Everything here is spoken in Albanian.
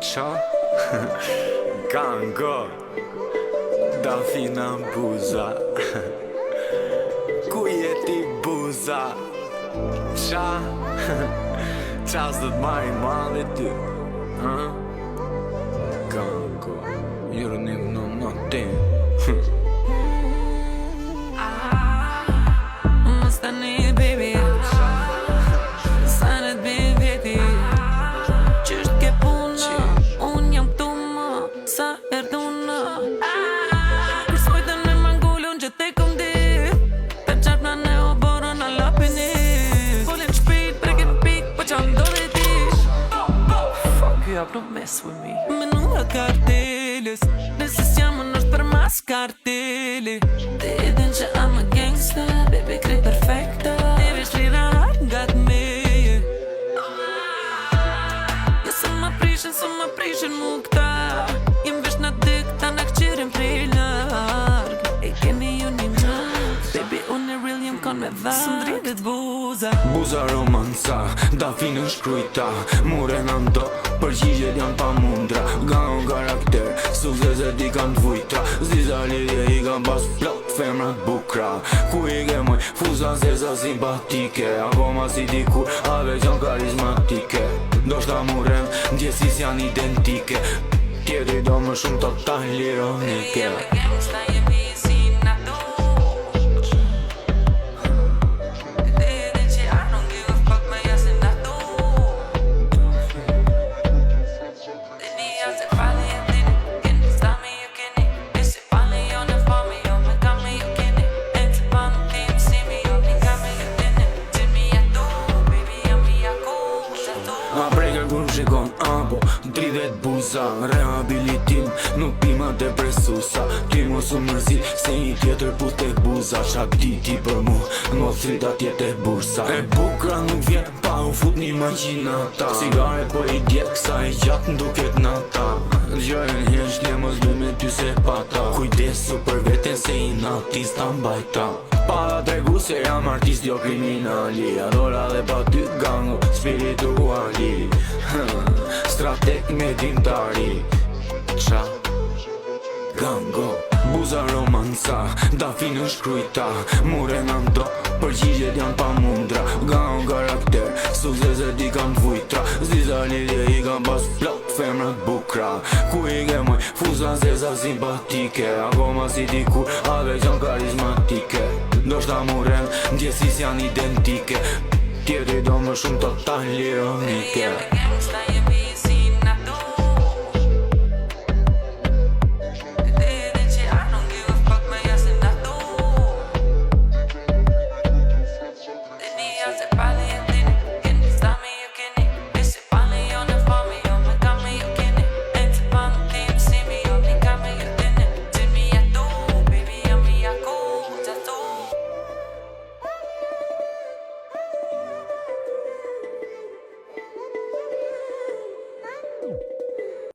Qa? Gango Dafina buza Ku jeti buza? Qa? Qa s'do t'marri malli ty? Gango You're an even know nothing Mastani baby Sanet bin vjeti Qysht ke puna Unë jam këtu më Sa erduna Kur s'pojtën me mangullun që te kom dit Pe qarpna ne o borën a lapini Folin shpit, brekin pik Po qa ndodhe tish Fuck you up, don't mess with me Menura kartelis Nëse s'jam unë është për mas karteli Ti din që I'm a gangsta Baby krejt perfekta Ti vesh lira nga t'meje Ja sa ma prishin mu këta Jem vesh na dikta na këqirin prej larg E keni ju një naq Baby unë e real jem kon me dha Së ndridit buza Buza romanca, da finë shkrujta Mure në ndo, përgjigjet janë pa mundra Gaon karakter, suksese di kanë t'vujtra Zdiza lidhje i kanë pas plot femrat bukra Ku i ke moj, fuza zeza simpatike Akoma si dikur, ave qan karizmatike Do shta murem, ndjesis janë identike Tjetri do më shumë total ironike Jemi gangsta, jemi si na du A breker kur shikon, apo dridhet buza Rehabilitim, nuk pima depresusa Ti mos u mërzi, se një tjetër put tek buza Qa di ti për mu, mos rita tjetër bursa E bukra nuk vjen, pa u fut një imaginata Cigare po i djet, kësa e gjatë nduket nata Gjojën hesh, le mos bëj me ty se pata Kujdesu për veten se i natis ta mbajta Para tregu se jam artist jo kriminali Adora dhe pa ty gango spirituali Strateg me dimtari Qa? Gango Buza romanca, da finë shkrujta Mure në ndo, përgjigjet janë pa mundra Gaon karakter, suksese di kanë t'vujtra Zdiza lidhje i kanë pas plot femrat bukra Ku i ke moj, fuza zeza simpatike Akoma si dikur, ave qan karizmatike Do shta murem, ndjesis janë identike Tjetri do më shumë total ironike Jemi gangsta